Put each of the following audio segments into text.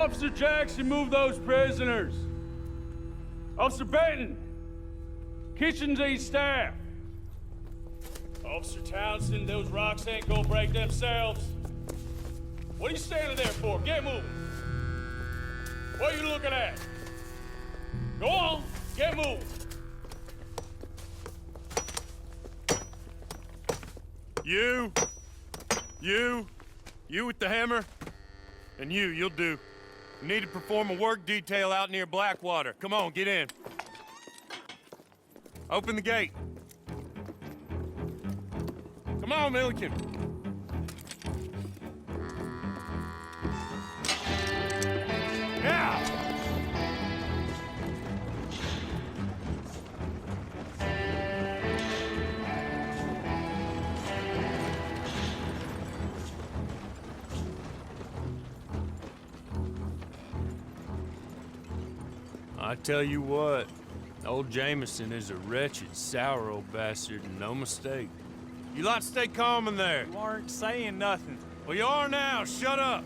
Officer Jackson, move those prisoners. Officer Benton, kitchens aid staff. Officer Townsend, those rocks ain't gonna break themselves. What are you standing there for? Get moving. What are you looking at? Go on, get moving. You with the hammer, and you'll do. You need to perform a work detail out near Blackwater. Come on, get in. Open the gate. Come on, Milliken. Now! I tell you what, old Jameson is a wretched, sour old bastard, and no mistake. You lot stay calm in there. You aren't saying nothing. Well, you are now. Shut up.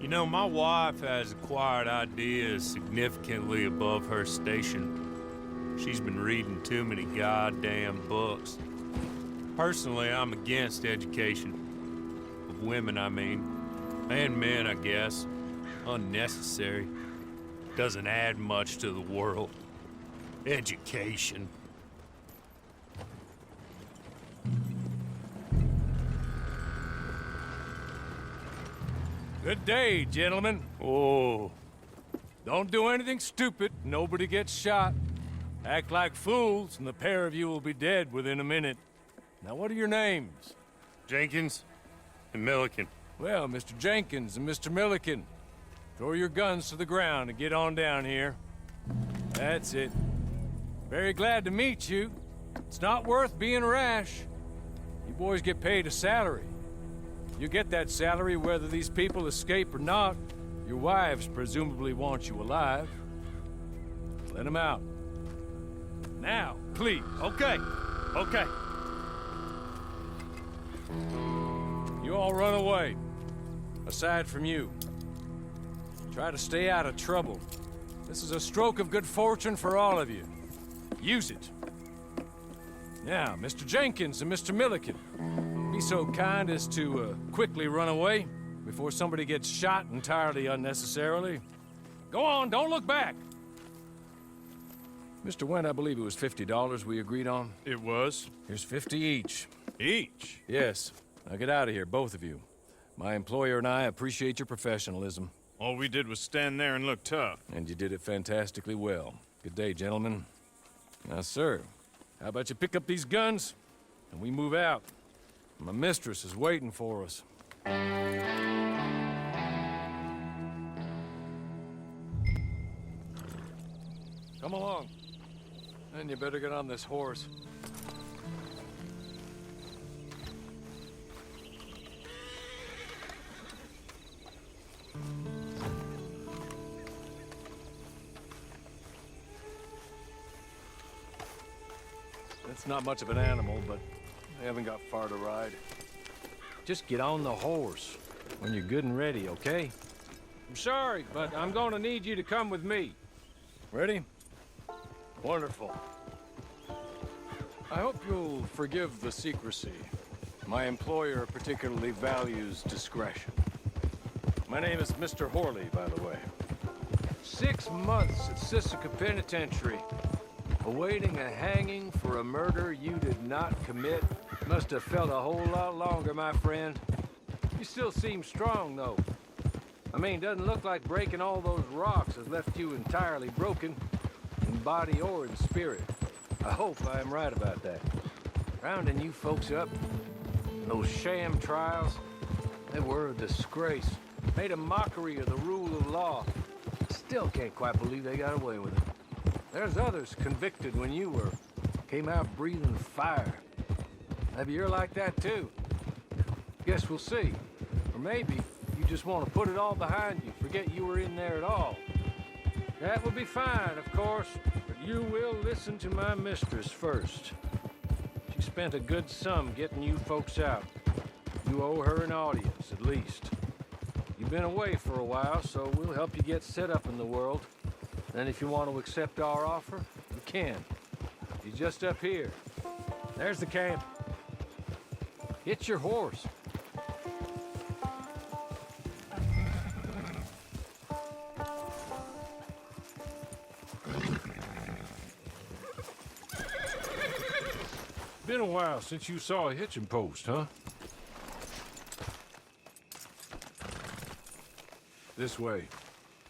You know, my wife has acquired ideas significantly above her station. She's been reading too many goddamn books. Personally, I'm against education. Of women, I mean. And men, I guess. Unnecessary. Doesn't add much to the world. Education. Good day, gentlemen. Oh. Don't do anything stupid. Nobody gets shot. Act like fools, and the pair of you will be dead within a minute. Now, what are your names? Jenkins and Milliken. Well, Mr. Jenkins and Mr. Milliken, throw your guns to the ground and get on down here. That's it. Very glad to meet you. It's not worth being rash. You boys get paid a salary. You get that salary whether these people escape or not. Your wives presumably want you alive. Let them out. Now, please. Okay. You all run away. Aside from you. Try to stay out of trouble. This is a stroke of good fortune for all of you. Use it. Now, Mr. Jenkins and Mr. Milliken, be so kind as to quickly run away before somebody gets shot entirely unnecessarily. Go on, don't look back. Mr. Wendt, I believe it was $50 we agreed on. It was. Here's 50 each. Each? Yes. Now get out of here, both of you. My employer and I appreciate your professionalism. All we did was stand there and look tough. And you did it fantastically well. Good day, gentlemen. Now, sir, how about you pick up these guns, and we move out? My mistress is waiting for us. Come along. And you better get on this horse. It's not much of an animal, but I haven't got far to ride. Just get on the horse when you're good and ready, okay? I'm sorry, but I'm gonna need you to come with me. Ready? Wonderful. I hope you'll forgive the secrecy. My employer particularly values discretion. My name is Mr. Horley, by the way. 6 months at Sisika Penitentiary. Awaiting a hanging for a murder you did not commit. Must have felt a whole lot longer, my friend. You still seem strong, though. I mean, doesn't look like breaking all those rocks has left you entirely broken, in body or in spirit. I hope I am right about that. Rounding you folks up, those sham trials, they were a disgrace. Made a mockery of the rule of law. Still can't quite believe they got away with it. There's others convicted when you were. Came out breathing fire. Maybe you're like that too. Guess we'll see. Or maybe you just want to put it all behind you, forget you were in there at all. That will be fine, of course, but you will listen to my mistress first. She spent a good sum getting you folks out. You owe her an audience, at least. You You've been away for a while, so we'll help you get set up in the world. Then if you want to accept our offer, you can. He's just up here. There's the camp. Hit your horse. Been a while since you saw a hitching post, huh? This way.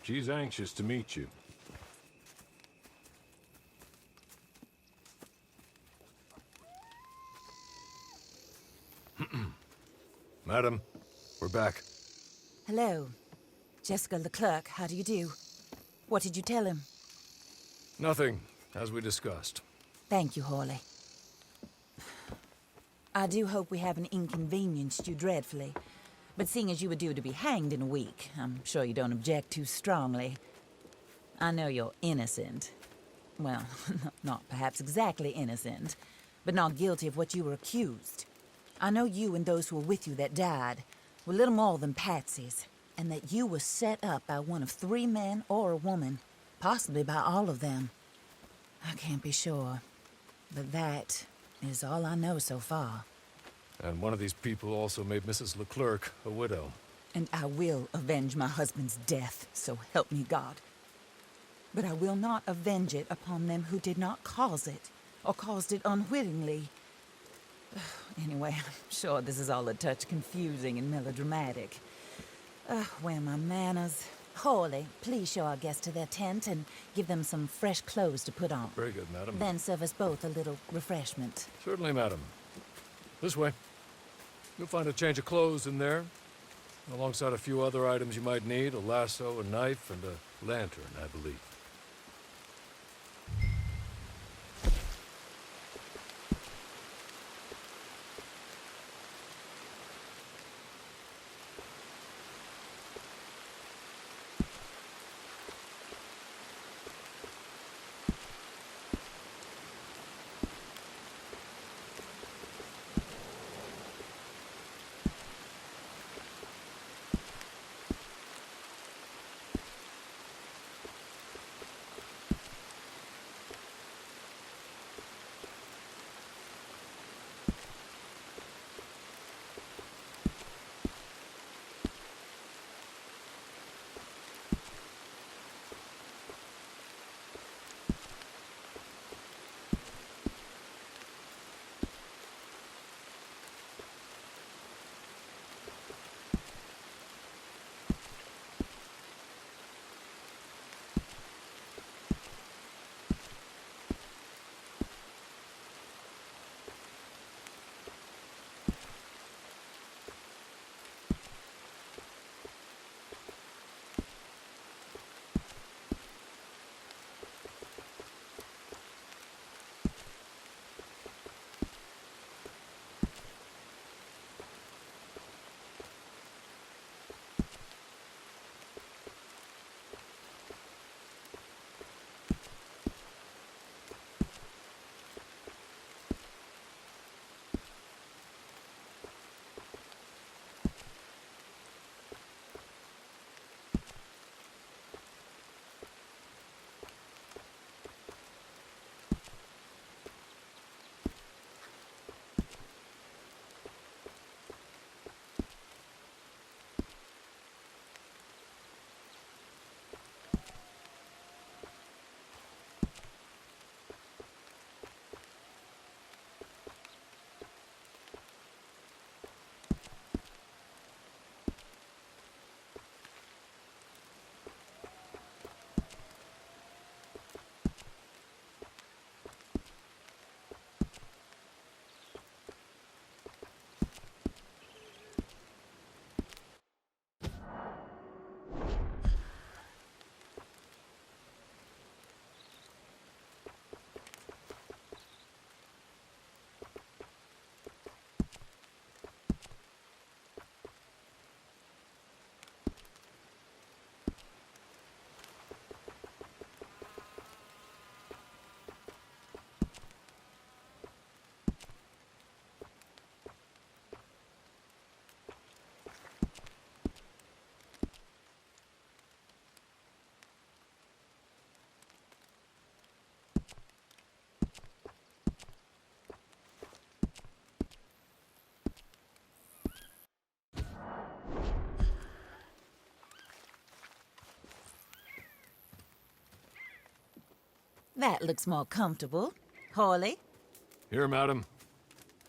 She's anxious to meet you. Madam, we're back. Hello. Jessica Leclerc, how do you do? What did you tell him? Nothing, as we discussed. Thank you, Hawley. I do hope we haven't inconvenienced you dreadfully. But seeing as you were due to be hanged in a week, I'm sure you don't object too strongly. I know you're innocent. Well, not perhaps exactly innocent, but not guilty of what you were accused. I know you and those who were with you that died were little more than patsies, and that you were set up by one of 3 men or a woman, possibly by all of them. I can't be sure, but that is all I know so far. And one of these people also made Mrs. Leclerc a widow. And I will avenge my husband's death, so help me God. But I will not avenge it upon them who did not cause it, or caused it unwittingly. Anyway, I'm sure this is all a touch confusing and melodramatic. Where are my manners? Hawley, please show our guests to their tent and give them some fresh clothes to put on. Very good, madam. Then serve us both a little refreshment. Certainly, madam. This way. You'll find a change of clothes in there, alongside a few other items you might need, a lasso, a knife, and a lantern, I believe. That looks more comfortable. Hawley, Here, madam.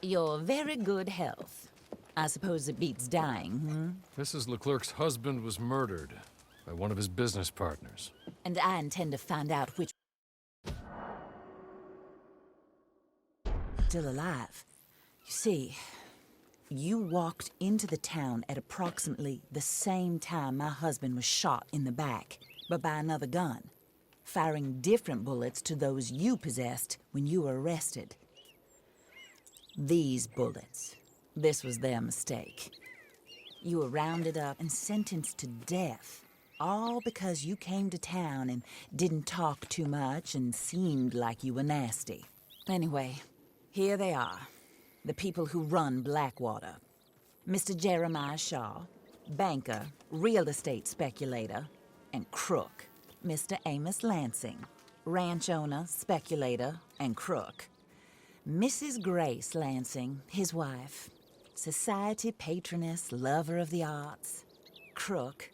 your very good health. I suppose it beats dying, Mrs. Leclerc's husband was murdered by one of his business partners. And I intend to find out which... Still alive. You see, you walked into the town at approximately the same time my husband was shot in the back, but by another gun, firing different bullets to those you possessed when you were arrested. These bullets. This was their mistake. You were rounded up and sentenced to death, all because you came to town and didn't talk too much and seemed like you were nasty. Anyway, here they are, the people who run Blackwater. Mr. Jeremiah Shaw, banker, real estate speculator, and crook. Mr. Amos Lansing, ranch owner, speculator, and crook. Mrs. Grace Lansing, his wife, society patroness, lover of the arts, crook,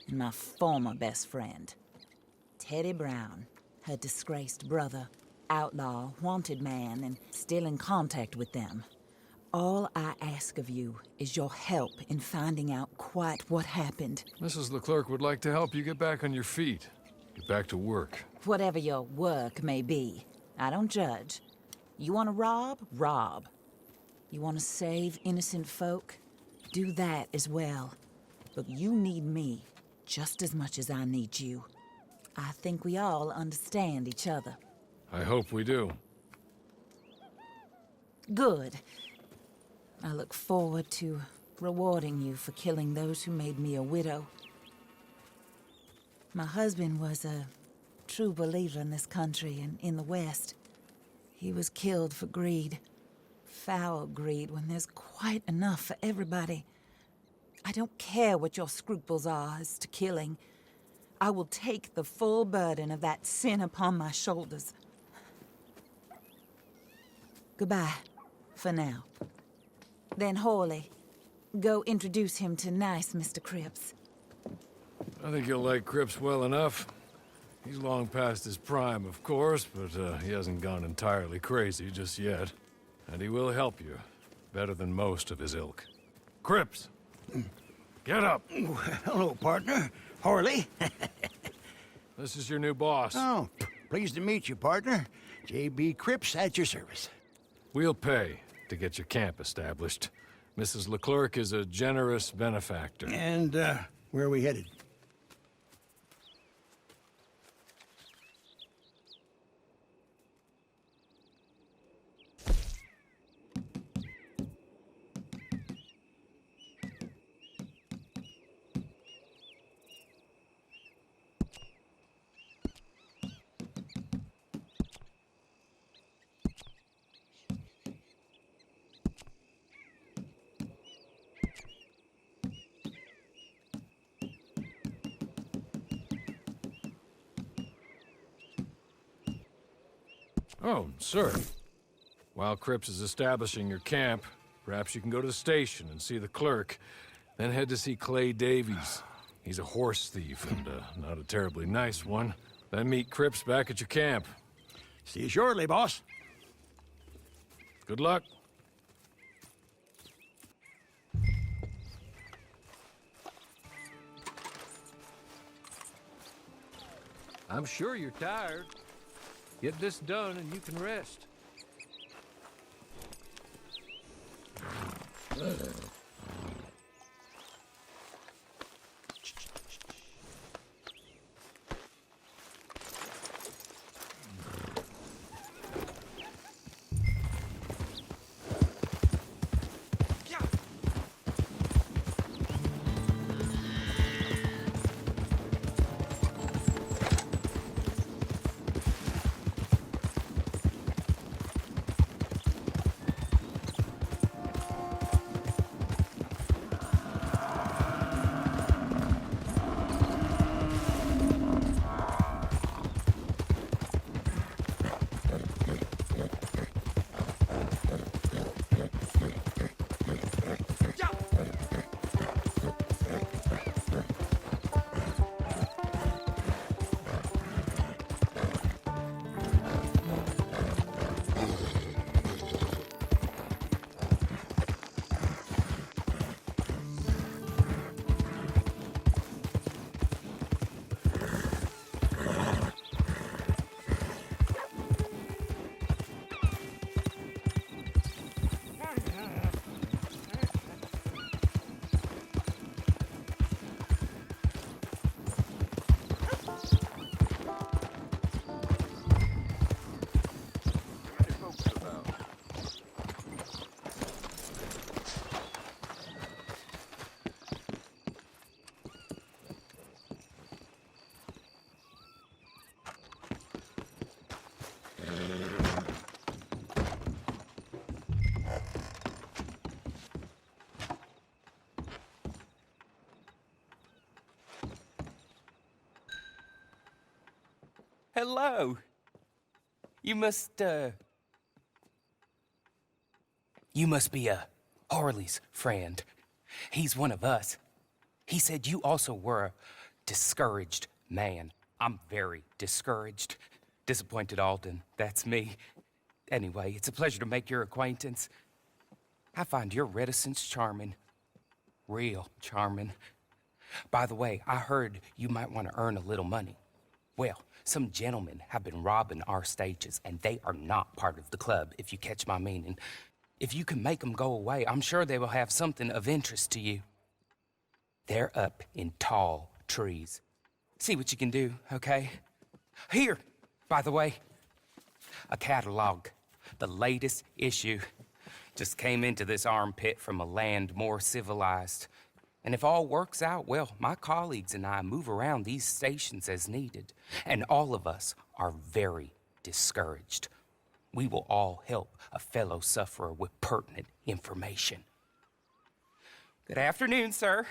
and my former best friend. Teddy Brown, her disgraced brother, outlaw, wanted man, and still in contact with them. All I ask of you is your help in finding out quite what happened. Mrs. Leclerc would like to help you get back on your feet. Get back to work. Whatever your work may be, I don't judge. You want to rob? Rob. You want to save innocent folk? Do that as well. But you need me just as much as I need you. I think we all understand each other. I hope we do. Good. I look forward to rewarding you for killing those who made me a widow. My husband was a true believer in this country and in the West. He was killed for greed. Foul greed when there's quite enough for everybody. I don't care what your scruples are as to killing. I will take the full burden of that sin upon my shoulders. Goodbye, for now. Then Hawley, go introduce him to nice Mr. Cripps. I think you'll like Cripps well enough. He's long past his prime, of course, but he hasn't gone entirely crazy just yet. And he will help you, better than most of his ilk. Cripps! Get up! Hello, partner. Harley. This is your new boss. Oh, pleased to meet you, partner. J.B. Cripps at your service. We'll pay to get your camp established. Mrs. Leclerc is a generous benefactor. And, where are we headed? Oh, sir. While Cripps is establishing your camp, perhaps you can go to the station and see the clerk, then head to see Clay Davies. He's a horse thief and not a terribly nice one. Then meet Cripps back at your camp. See you shortly, boss. Good luck. I'm sure you're tired. Get this done and you can rest. Hello. You must be Harley's friend. He's one of us. He said you also were a discouraged man. I'm very discouraged. Disappointed Alden, that's me. Anyway, it's a pleasure to make your acquaintance. I find your reticence charming. Real charming. By the way, I heard you might want to earn a little money. Well, some gentlemen have been robbing our stages, and they are not part of the club, if you catch my meaning. If you can make them go away, I'm sure they will have something of interest to you. They're up in tall trees. See what you can do, okay? Here, by the way, a catalog. The latest issue. Just came into this armpit from a land more civilized. And if all works out, well, my colleagues and I move around these stations as needed. And all of us are very discouraged. We will all help a fellow sufferer with pertinent information. Good afternoon, sir.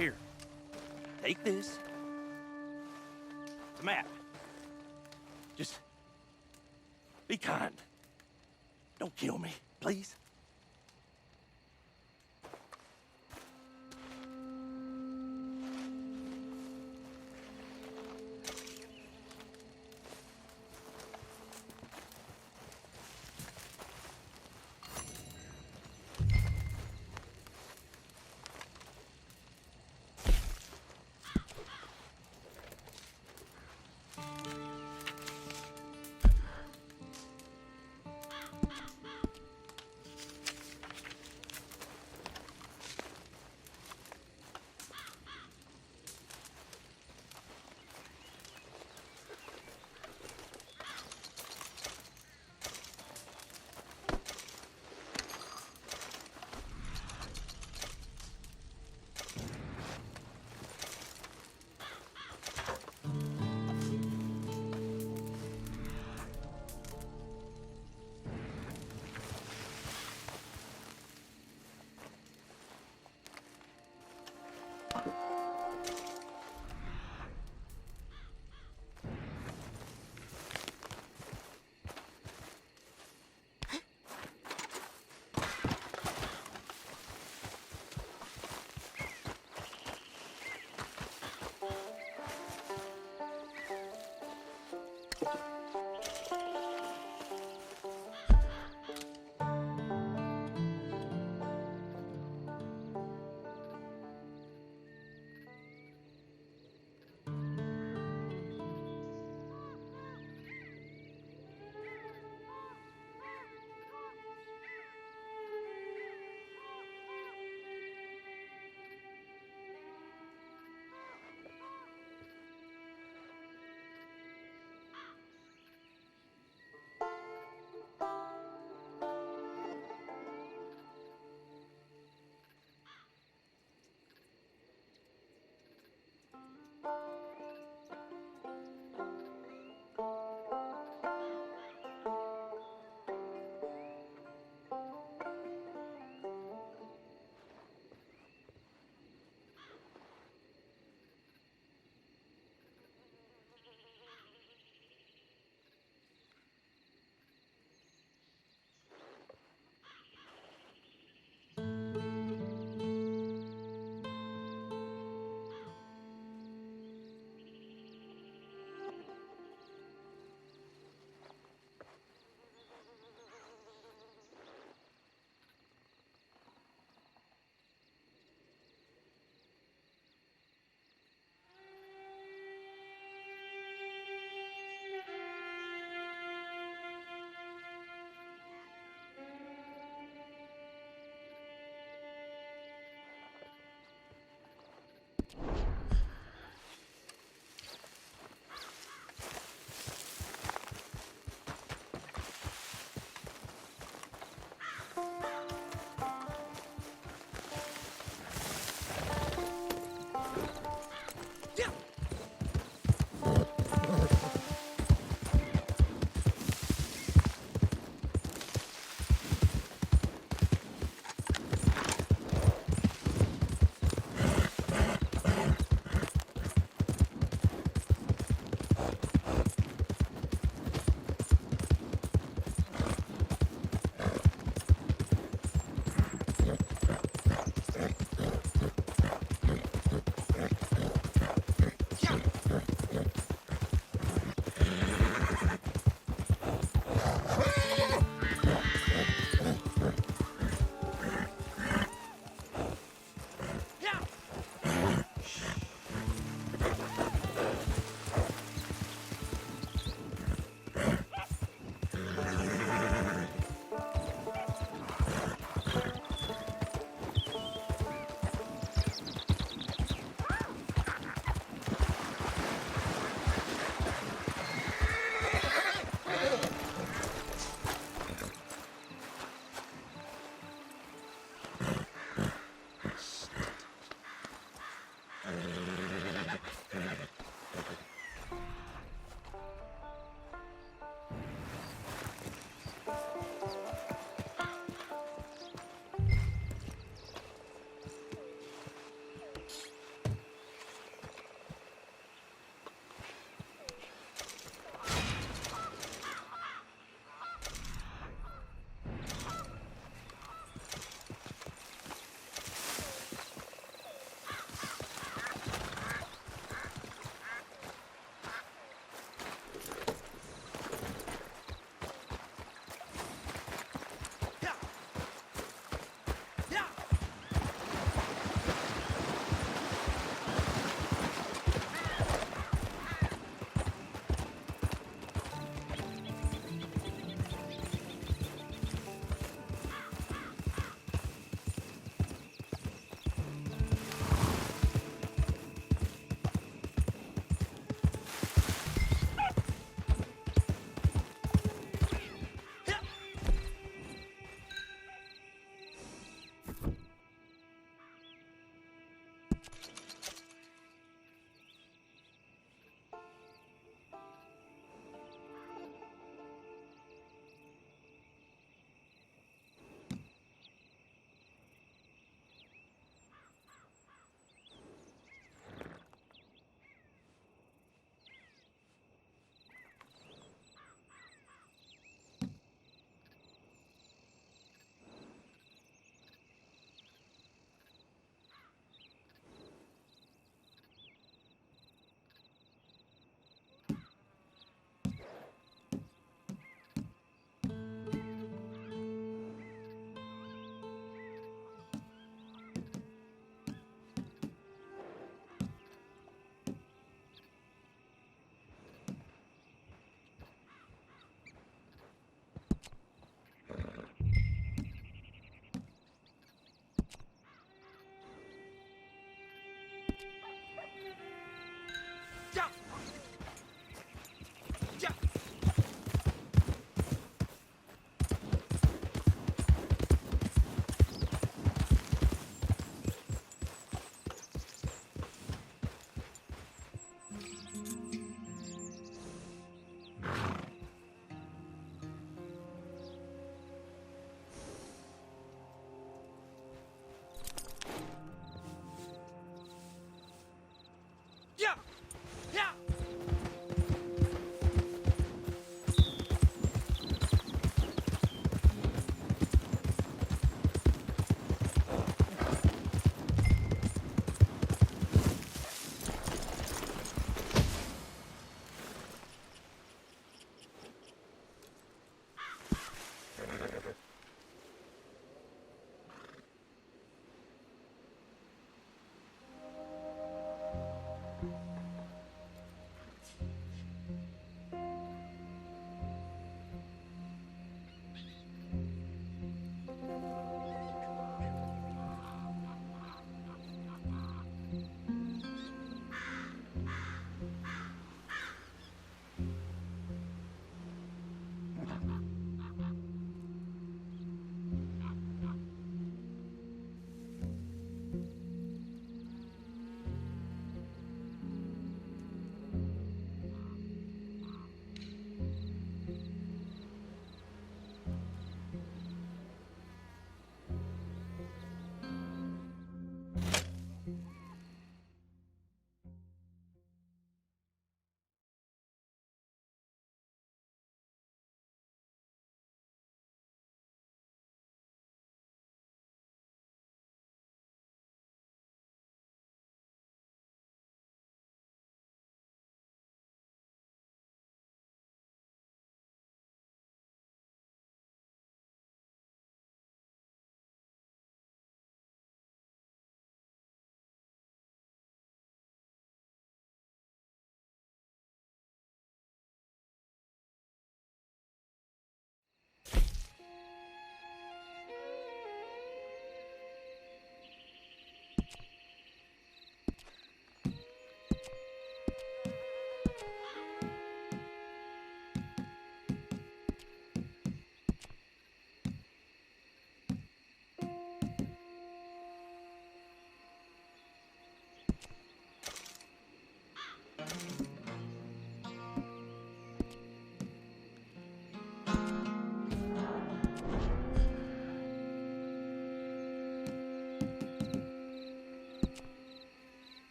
Here, take this. It's a map. Just be kind. Don't kill me, please.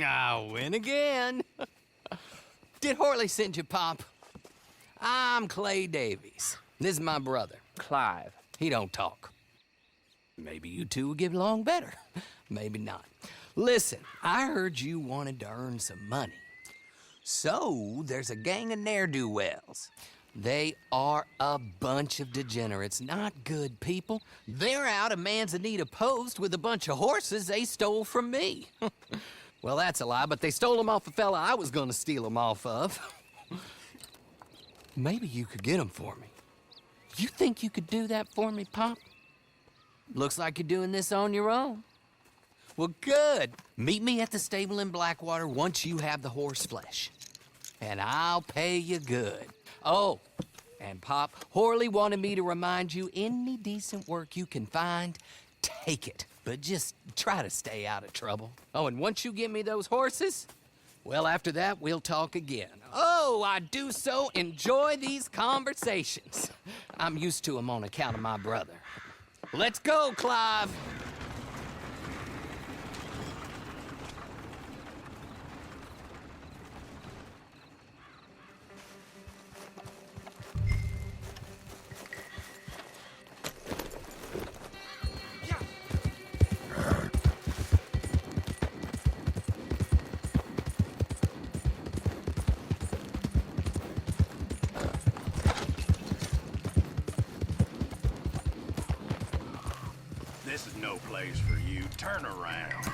I win again. Did Horley send you, Pop? I'm Clay Davies. This is my brother, Clive. He don't talk. Maybe you two will get along better. Maybe not. Listen, I heard you wanted to earn some money. So, there's a gang of ne'er-do-wells. They are a bunch of degenerates, not good people. They're out of Manzanita Post with a bunch of horses they stole from me. Well, that's a lie, but they stole them off a fella I was gonna steal them off of. Maybe you could get them for me. You think you could do that for me, Pop? Looks like you're doing this on your own. Well, good. Meet me at the stable in Blackwater once you have the horse flesh. And I'll pay you good. Oh, and Pop, Horley wanted me to remind you, any decent work you can find, take it. But just try to stay out of trouble. Oh, and once you give me those horses, well, after that, we'll talk again. Oh, I do so enjoy these conversations. I'm used to them on account of my brother. Let's go, Clive. This is no place for you. Turn around.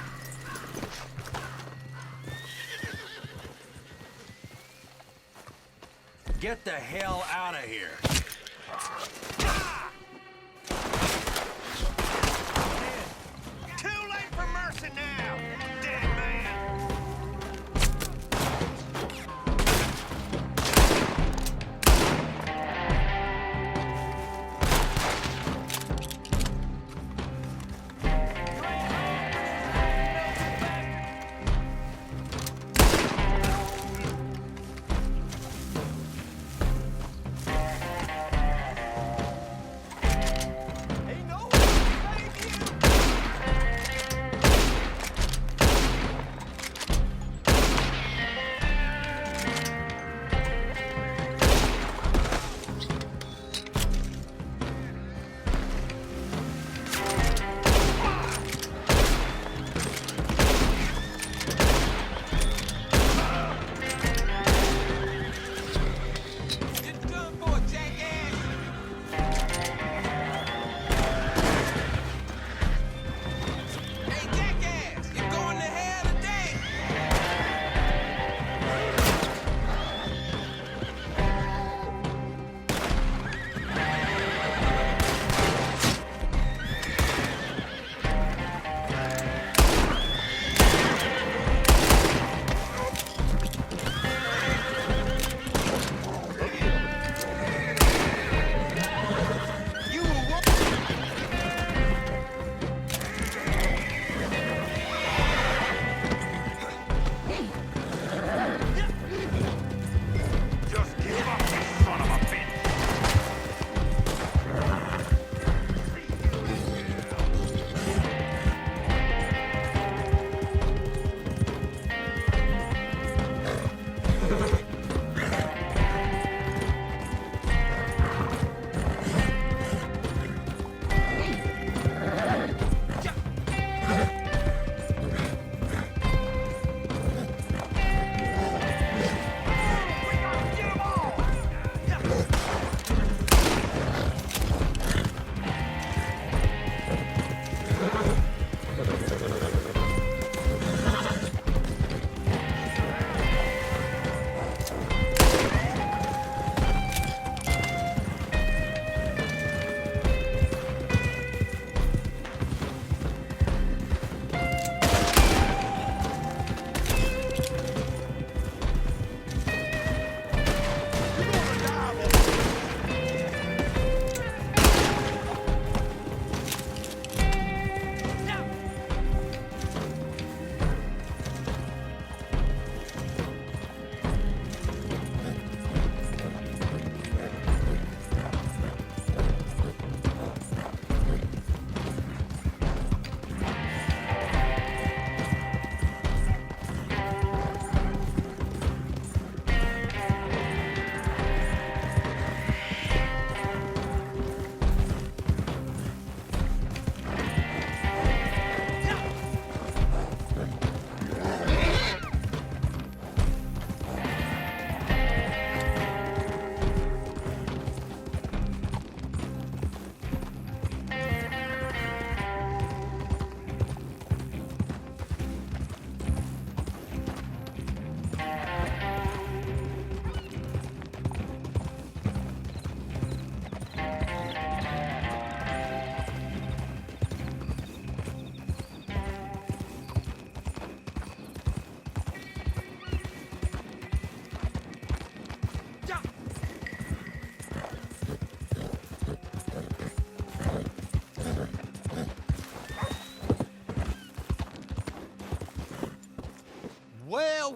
Get the hell out of here. Too late for mercy now, dead man.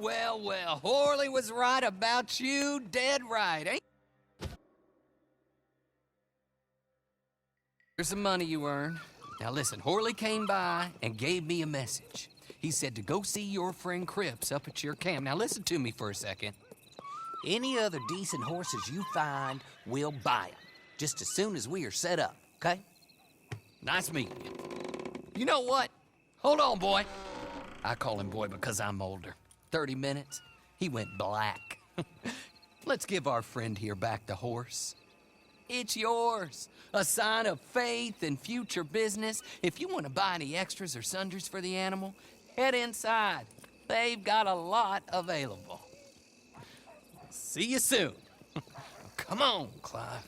well. Horley was right about you, dead right, ain't? Here's some money you earned. Now listen, Horley came by and gave me a message. He said to go see your friend Cripps up at your camp. Now listen to me for a second. Any other decent horses you find, we'll buy them. Just as soon as we are set up, okay? Nice meeting you. You know what? Hold on, boy. I call him boy because I'm older. 30 minutes, he went black. Let's give our friend here back the horse. It's yours. A sign of faith and future business. If you want to buy any extras or sundries for the animal, head inside. They've got a lot available. See you soon. Come on, Clive.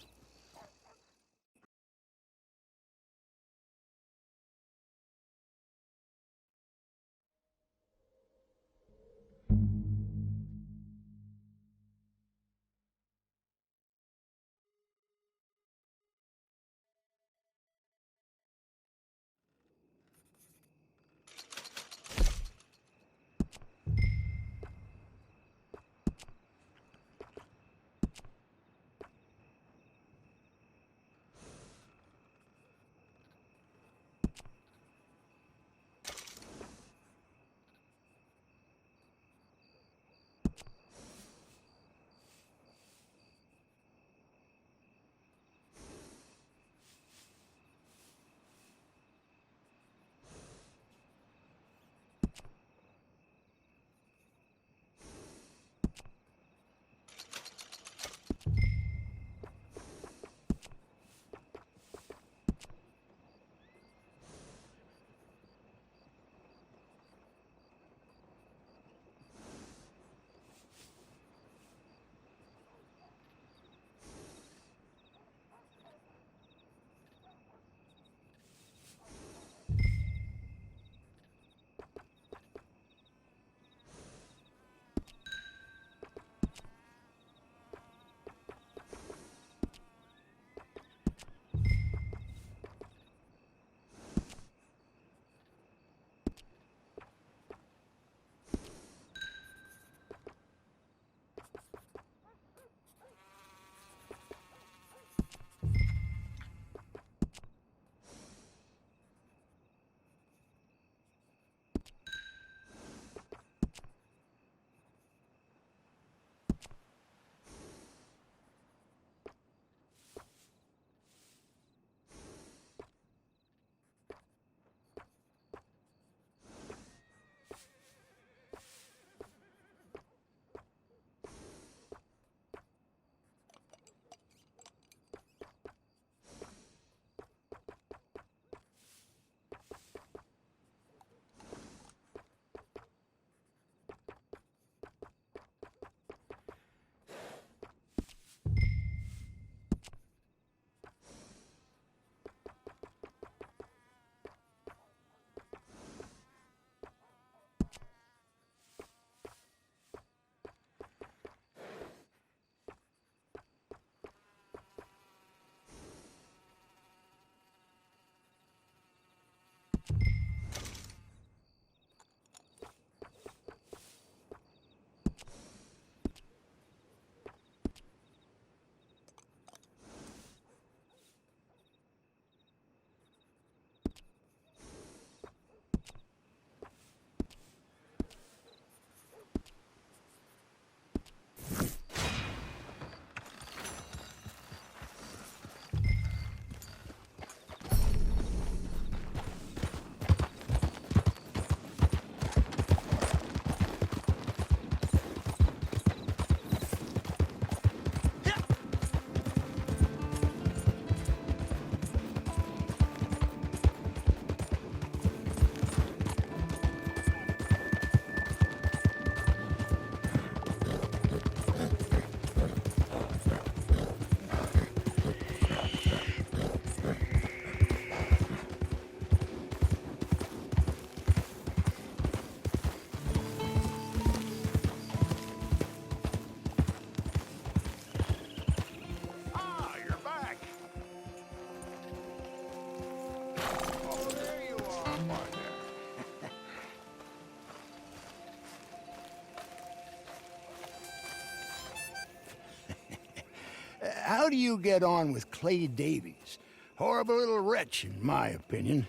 do you get on with Clay Davies? Horrible little wretch, in my opinion.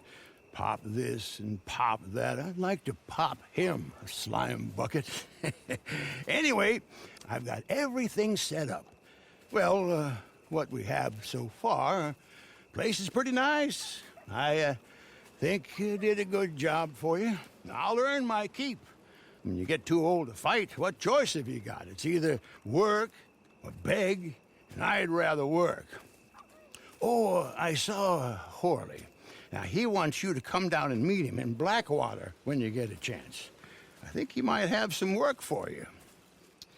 Pop this and pop that. I'd like to pop him, a slime bucket. Anyway, I've got everything set up. Well, what we have so far, place is pretty nice. I think you did a good job for you. I'll earn my keep. When you get too old to fight, what choice have you got? It's either work or beg, and I'd rather work. Oh, I saw Horley. Now, he wants you to come down and meet him in Blackwater when you get a chance. I think he might have some work for you.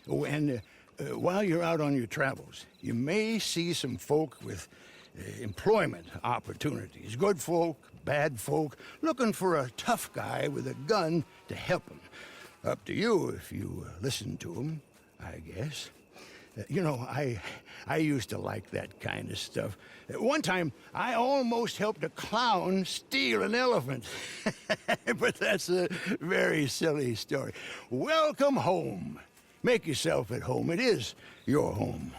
Oh, and while you're out on your travels, you may see some folk with employment opportunities. Good folk, bad folk, looking for a tough guy with a gun to help them. Up to you if you listen to them, I guess. You know, I used to like that kind of stuff. One time, I almost helped a clown steal an elephant. But that's a very silly story. Welcome home. Make yourself at home. It is your home.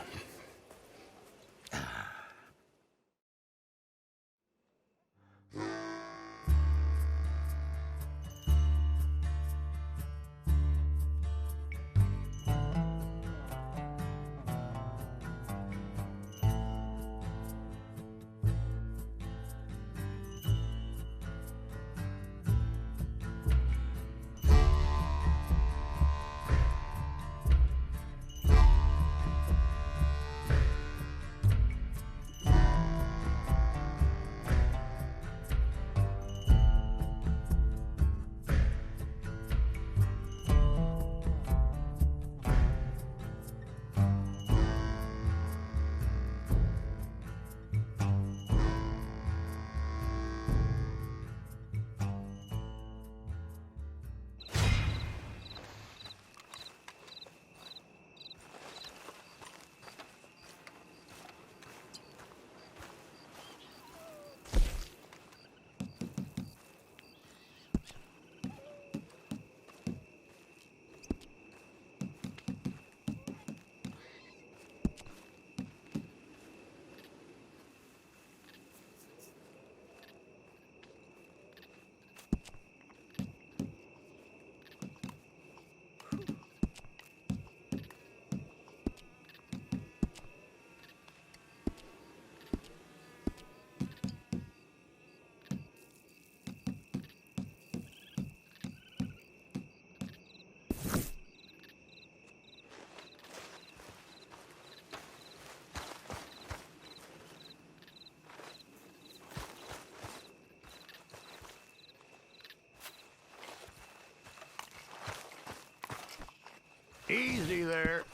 Easy there.